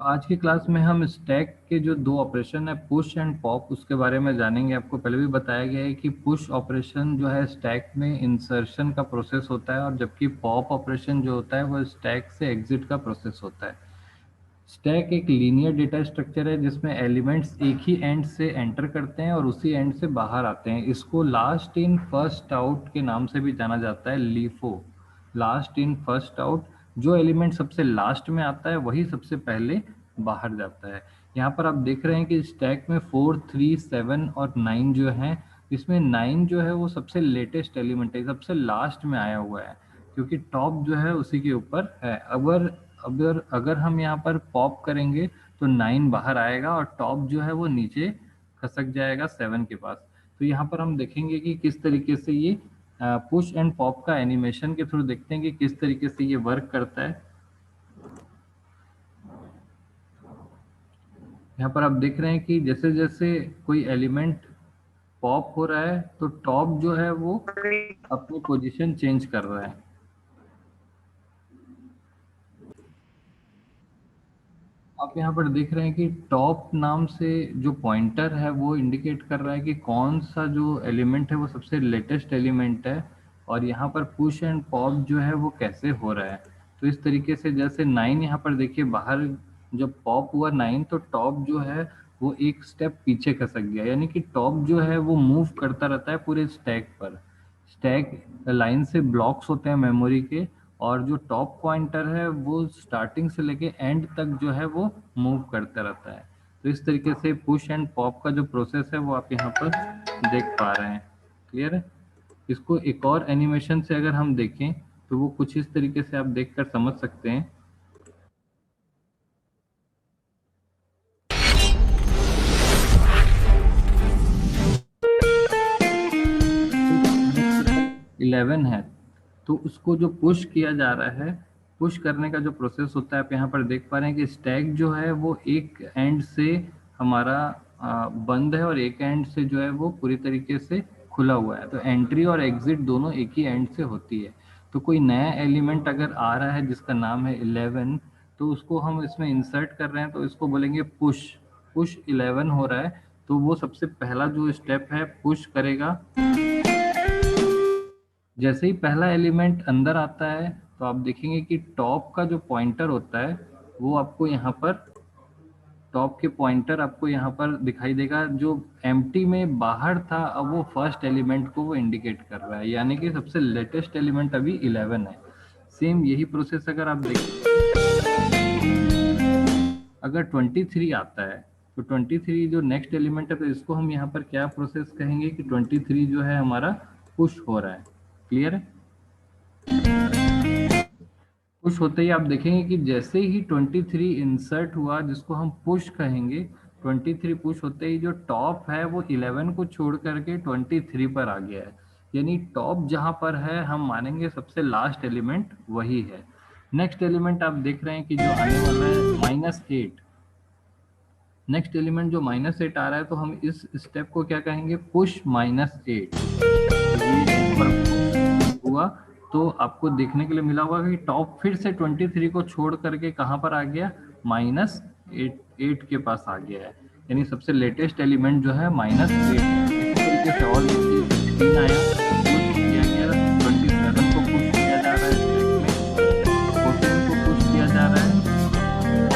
आज की क्लास में हम स्टैक के जो दो ऑपरेशन है पुश एंड पॉप उसके बारे में जानेंगे। आपको पहले भी बताया गया है कि पुश ऑपरेशन जो है स्टैक में इंसर्शन का प्रोसेस होता है और जबकि पॉप ऑपरेशन जो होता है वो स्टैक से एग्जिट का प्रोसेस होता है। स्टैक एक लीनियर डेटा स्ट्रक्चर है जिसमें एलिमेंट्स एक ही एंड से एंटर करते हैं और उसी एंड से बाहर आते हैं। इसको लास्ट इन फर्स्ट आउट के नाम से भी जाना जाता है, LIFO. Last in first out, जो एलिमेंट सबसे लास्ट में आता है वही सबसे पहले बाहर जाता है। यहाँ पर आप देख रहे हैं कि स्टैक में 4, 3, 7 और 9 जो है, इसमें 9 जो है वो सबसे लेटेस्ट एलिमेंट है, सबसे लास्ट में आया हुआ है क्योंकि टॉप जो है उसी के ऊपर है। अगर अगर अगर हम यहाँ पर पॉप करेंगे तो 9 बाहर आएगा और टॉप जो है वो नीचे खसक जाएगा 7 के पास। तो यहाँ पर हम देखेंगे कि किस तरीके से ये पुश एंड पॉप का एनिमेशन के थ्रू देखते हैं कि किस तरीके से ये वर्क करता है। यहाँ पर आप देख रहे हैं कि जैसे जैसे कोई एलिमेंट पॉप हो रहा है तो टॉप जो है वो अपनी पोजीशन चेंज कर रहा है। आप यहाँ पर देख रहे हैं कि टॉप नाम से जो पॉइंटर है वो इंडिकेट कर रहा है कि कौन सा जो एलिमेंट है वो सबसे लेटेस्ट एलिमेंट है, और यहाँ पर पुश एंड पॉप जो है वो कैसे हो रहा है। तो इस तरीके से जैसे 9 यहाँ पर देखिए बाहर जब पॉप हुआ 9 तो टॉप जो है वो एक स्टेप पीछे खसक गया, यानी कि टॉप जो है वो मूव करता रहता है पूरे स्टैक पर। स्टैक लाइन से ब्लॉक्स होते हैं मेमोरी के, और जो टॉप पॉइंटर है वो स्टार्टिंग से लेके एंड तक जो है वो मूव करता रहता है। तो इस तरीके से पुश एंड पॉप का जो प्रोसेस है वो आप यहाँ पर देख पा रहे हैं। क्लियर है? इसको एक और एनिमेशन से अगर हम देखें तो वो कुछ इस तरीके से आप देखकर समझ सकते हैं। 11 है तो उसको जो पुश किया जा रहा है, पुश करने का जो प्रोसेस होता है आप यहाँ पर देख पा रहे हैं कि स्टैक जो है वो एक एंड से हमारा बंद है और एक एंड से जो है वो पूरी तरीके से खुला हुआ है। तो एंट्री और एग्जिट दोनों एक ही एंड से होती है। तो कोई नया एलिमेंट अगर आ रहा है जिसका नाम है 11, तो उसको हम इसमें इंसर्ट कर रहे हैं तो इसको बोलेंगे पुश। पुश 11 हो रहा है तो वो सबसे पहला जो स्टेप है पुश करेगा। जैसे ही पहला एलिमेंट अंदर आता है तो आप देखेंगे कि टॉप का जो पॉइंटर होता है वो आपको यहाँ पर, टॉप के पॉइंटर आपको यहाँ पर दिखाई देगा। जो एम्प्टी में बाहर था अब वो फर्स्ट एलिमेंट को वो इंडिकेट कर रहा है, यानी कि सबसे लेटेस्ट एलिमेंट अभी 11 है। सेम यही प्रोसेस अगर आप देखें, अगर 23 आता है तो 23 जो नेक्स्ट एलिमेंट है तो इसको हम यहाँ पर क्या प्रोसेस कहेंगे कि 23 जो है हमारा पुश हो रहा है। क्लियर है? पुश होते ही आप देखेंगे कि जैसे ही 23 इंसर्ट हुआ जिसको हम पुश कहेंगे, 23 पुश होते ही जो टॉप है वो 11 को छोड़ करके 23 पर आ गया है। यानी टॉप जहां पर है हम मानेंगे सबसे लास्ट एलिमेंट वही है। नेक्स्ट एलिमेंट आप देख रहे हैं कि जो आने वाला है -8। नेक्स्ट एलिमेंट जो -8 आ रहा है तो हम इस स्टेप को क्या कहेंगे, पुश -8। हुआ तो आपको देखने के लिए मिला होगा कि टॉप फिर से 23 को छोड़ करके कहां पर आ गया, -8 के पास आ गया है। यानी सबसे लेटेस्ट एलिमेंट जो है -8 इसी तरीके से और 16 आया, पुश किया गया, 27 को पुश किया जा रहा है स्टैक में, 14 को पुश किया जा रहा है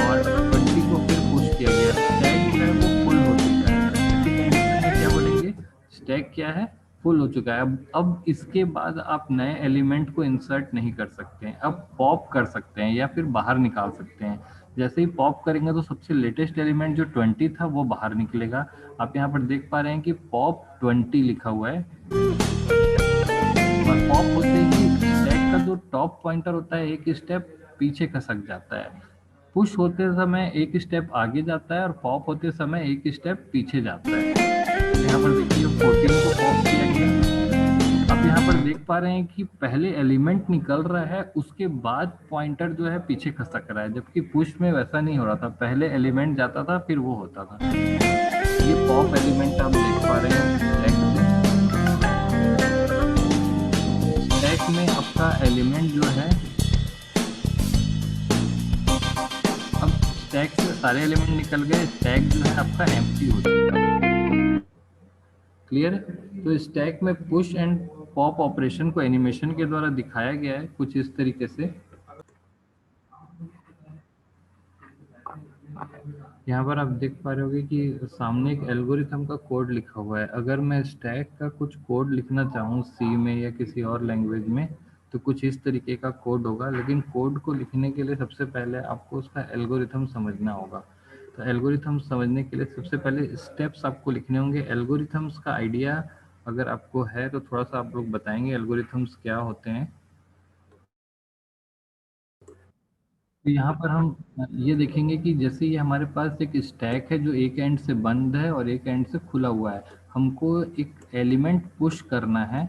और 20 को फिर पुश किया गया। स्टैक जो है वो फुल हो चुका है। ऐसी कंडीशन में क्या बोलेंगे, स्टैक क्या है, फुल हो चुका है। अब इसके बाद आप नए एलिमेंट को इंसर्ट नहीं कर सकते हैं, अब पॉप कर सकते हैं या फिर बाहर निकाल सकते हैं। जैसे ही पॉप करेंगे तो सबसे लेटेस्ट एलिमेंट जो 20 था वो बाहर निकलेगा। आप यहाँ पर देख पा रहे हैं कि पॉप 20 लिखा हुआ है, और पॉप होते ही स्टैक का जो टॉप पॉइंटर होता है एक स्टेप पीछे खसक जाता है। पुश होते समय एक स्टेप आगे जाता है और पॉप होते समय एक स्टेप पीछे जाता है। यहाँ पर देखिए 14 को पॉप किया गया। आप यहाँ पर देख पा रहे हैं कि पहले एलिमेंट निकल रहा है उसके बाद पॉइंटर जो है पीछे खसक रहा है, जबकि पुश में वैसा नहीं हो रहा था, पहले एलिमेंट जाता था फिर वो होता था। ये पॉप एलिमेंट आप देख पा रहे हैं स्टैक में आपका एलिमेंट जो है, अब स्टैक से सारे एलिमेंट निकल गए, स्टैक जो है आपका एम्प्टी हो चुका है। क्लियर है? तो स्टैक में पुश एंड पॉप ऑपरेशन को एनिमेशन के द्वारा दिखाया गया है कुछ इस तरीके से। यहाँ पर आप देख पा रहे होगे कि सामने एक एल्गोरिथम का कोड लिखा हुआ है। अगर मैं स्टैक का कुछ कोड लिखना चाहूँ सी में या किसी और लैंग्वेज में, तो कुछ इस तरीके का कोड होगा, लेकिन कोड को लिखने के लिए सबसे पहले आपको उसका एल्गोरिथम समझना होगा। तो एल्गोरिथम समझने के लिए सबसे पहले स्टेप्स आपको लिखने होंगे। एल्गोरिथम्स का आइडिया अगर आपको है तो थोड़ा सा आप लोग बताएंगे एल्गोरिथम्स क्या होते हैं। तो यहाँ पर हम ये देखेंगे कि जैसे ये हमारे पास एक स्टैक है जो एक एंड से बंद है और एक एंड से खुला हुआ है, हमको एक एलिमेंट पुश करना है।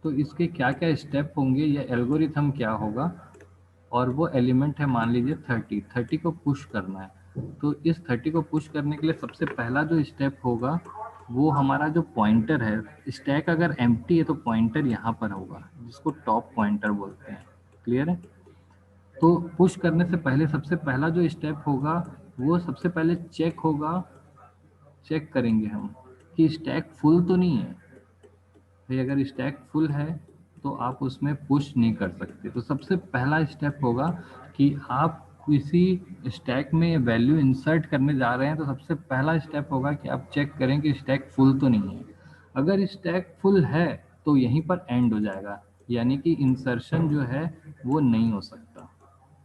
तो इसके क्या क्या स्टेप होंगे या एल्गोरिथम क्या होगा, और वो एलिमेंट है मान लीजिए 30 को पुश करना है। तो इस 30 को पुश करने के लिए सबसे पहला जो स्टेप होगा वो हमारा जो पॉइंटर है, स्टैक अगर एम्प्टी है तो पॉइंटर यहाँ पर होगा जिसको टॉप पॉइंटर बोलते हैं। क्लियर है? तो पुश करने से पहले सबसे पहला जो स्टेप होगा वो सबसे पहले चेक होगा। चेक करेंगे हम कि स्टैक फुल तो नहीं है। भाई अगर स्टैक फुल है तो आप उसमें पुश नहीं कर सकते। तो सबसे पहला स्टेप होगा कि आप किसी स्टैक में वैल्यू इंसर्ट करने जा रहे हैं, तो सबसे पहला स्टेप होगा कि आप चेक करें कि स्टैक फुल तो नहीं है। अगर स्टैक फुल है तो यहीं पर एंड हो जाएगा, यानी कि इंसर्शन जो है वो नहीं हो सकता,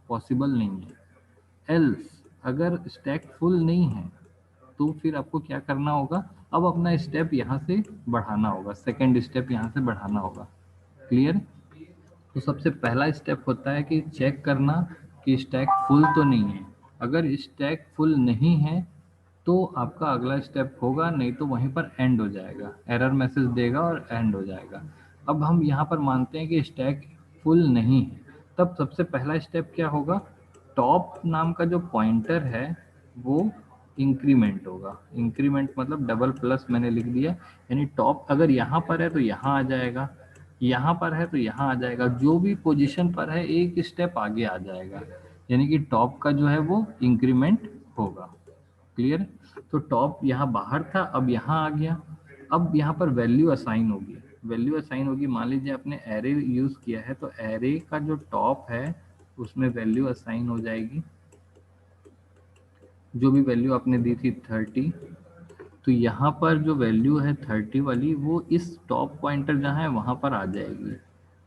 पॉसिबल नहीं है। एल्स अगर स्टैक फुल नहीं है तो फिर आपको क्या करना होगा, अब अपना स्टेप यहाँ से बढ़ाना होगा, सेकंड स्टेप यहाँ से बढ़ाना होगा। क्लियर? तो सबसे पहला स्टेप होता है कि चेक करना कि स्टैक फुल तो नहीं है। अगर स्टैक फुल नहीं है तो आपका अगला स्टेप होगा, नहीं तो वहीं पर एंड हो जाएगा, एरर मैसेज देगा और एंड हो जाएगा। अब हम यहाँ पर मानते हैं कि स्टैक फुल नहीं है, तब सबसे पहला स्टेप क्या होगा, टॉप नाम का जो पॉइंटर है वो इंक्रीमेंट होगा। इंक्रीमेंट मतलब डबल प्लस मैंने लिख दिया, यानी टॉप अगर यहाँ पर है तो यहाँ आ जाएगा, यहाँ पर है तो यहाँ आ जाएगा, जो भी पोजीशन पर है एक स्टेप आगे आ जाएगा, यानी कि टॉप का जो है वो इंक्रीमेंट होगा। क्लियर? तो टॉप यहाँ बाहर था, अब यहाँ आ गया। अब यहाँ पर वैल्यू असाइन होगी। वैल्यू असाइन होगी, मान लीजिए आपने एरे यूज किया है तो एरे का जो टॉप है उसमें वैल्यू असाइन हो जाएगी, जो भी वैल्यू आपने दी थी 30। तो यहाँ पर जो वैल्यू है 30 वाली वो इस टॉप पॉइंटर जहाँ है वहाँ पर आ जाएगी,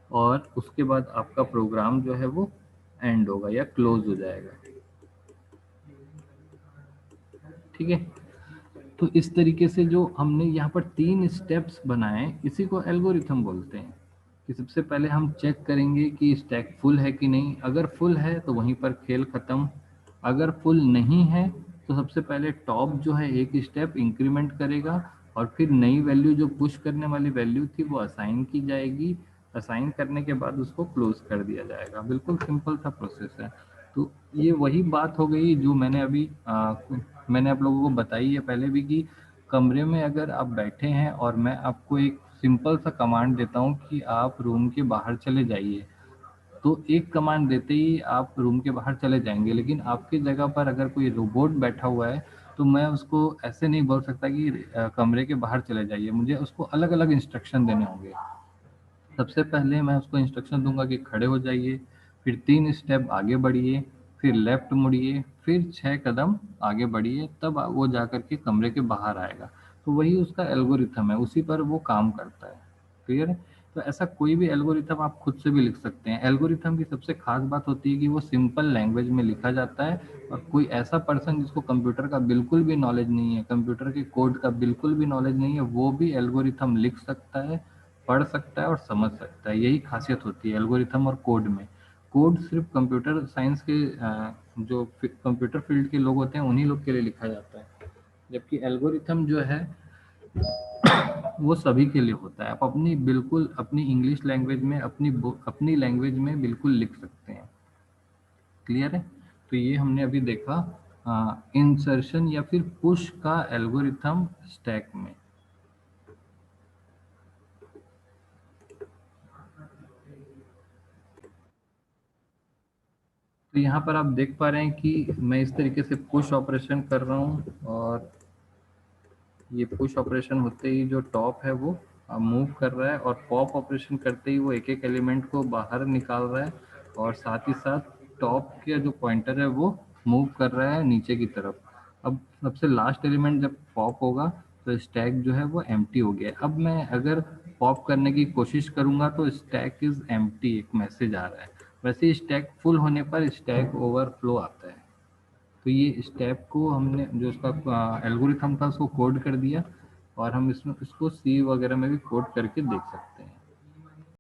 और उसके बाद आपका प्रोग्राम जो है वो एंड होगा या क्लोज हो जाएगा। ठीक है? तो इस तरीके से जो हमने यहाँ पर 3 स्टेप्स बनाए इसी को एल्गोरिथम बोलते हैं। कि सबसे पहले हम चेक करेंगे कि स्टैक फुल है कि नहीं, अगर फुल है तो वहीं पर खेल खत्म। अगर फुल नहीं है तो सबसे पहले टॉप जो है एक स्टेप इंक्रीमेंट करेगा, और फिर नई वैल्यू जो पुश करने वाली वैल्यू थी वो असाइन की जाएगी। असाइन करने के बाद उसको क्लोज कर दिया जाएगा। बिल्कुल सिंपल सा प्रोसेस है। तो ये वही बात हो गई जो मैंने अभी मैंने आप लोगों को बताई है पहले भी, कि कमरे में अगर आप बैठे हैं और मैं आपको एक सिंपल सा कमांड देता हूँ कि आप रूम के बाहर चले जाइए, तो एक कमांड देते ही आप रूम के बाहर चले जाएंगे। लेकिन आपकी जगह पर अगर कोई रोबोट बैठा हुआ है तो मैं उसको ऐसे नहीं बोल सकता कि कमरे के बाहर चले जाइए, मुझे उसको अलग अलग इंस्ट्रक्शन देने होंगे। सबसे पहले मैं उसको इंस्ट्रक्शन दूंगा कि खड़े हो जाइए, फिर 3 स्टेप आगे बढ़िए, फिर लेफ्ट मुड़िए, फिर 6 कदम आगे बढ़िए, तब वो जा कर के कमरे के बाहर आएगा। तो वही उसका एल्गोरिथम है, उसी पर वो काम करता है। क्लियर है? तो ऐसा कोई भी एल्गोरिथम आप खुद से भी लिख सकते हैं। एल्गोरिथम की सबसे खास बात होती है कि वो सिंपल लैंग्वेज में लिखा जाता है, और कोई ऐसा पर्सन जिसको कंप्यूटर का बिल्कुल भी नॉलेज नहीं है, कंप्यूटर के कोड का बिल्कुल भी नॉलेज नहीं है, वो भी एल्गोरिथम लिख सकता है, पढ़ सकता है और समझ सकता है। यही खासियत होती है एल्गोरिथम और कोड में। कोड सिर्फ कंप्यूटर साइंस के जो कंप्यूटर फील्ड के लोग होते हैं उन्हीं लोग के लिए लिखा जाता है, जबकि एल्गोरिथम जो है वो सभी के लिए होता है। आप अपनी बिल्कुल अपनी इंग्लिश लैंग्वेज में अपनी लैंग्वेज में बिल्कुल लिख सकते हैं। क्लियर है? तो ये हमने अभी देखा इंसर्शन या फिर पुश का एल्गोरिथम स्टैक में। तो यहाँ पर आप देख पा रहे हैं कि मैं इस तरीके से पुश ऑपरेशन कर रहा हूँ, और ये पुश ऑपरेशन होते ही जो टॉप है वो मूव कर रहा है, और पॉप ऑपरेशन करते ही वो एक एक एलिमेंट को बाहर निकाल रहा है, और साथ ही साथ टॉप के जो पॉइंटर है वो मूव कर रहा है नीचे की तरफ। अब सबसे लास्ट एलिमेंट जब पॉप होगा तो स्टैक जो है वो एम्प्टी हो गया है। अब मैं अगर पॉप करने की कोशिश करूंगा तो स्टैक इज एम्प्टी एक मैसेज आ रहा है। वैसे स्टैक फुल होने पर स्टैक ओवरफ्लो आता है। तो ये स्टेप को हमने जो उसका एल्गोरिथम था उसको कोड कर दिया, और हम इसमें इसको सी वगैरह में भी कोड करके देख सकते हैं।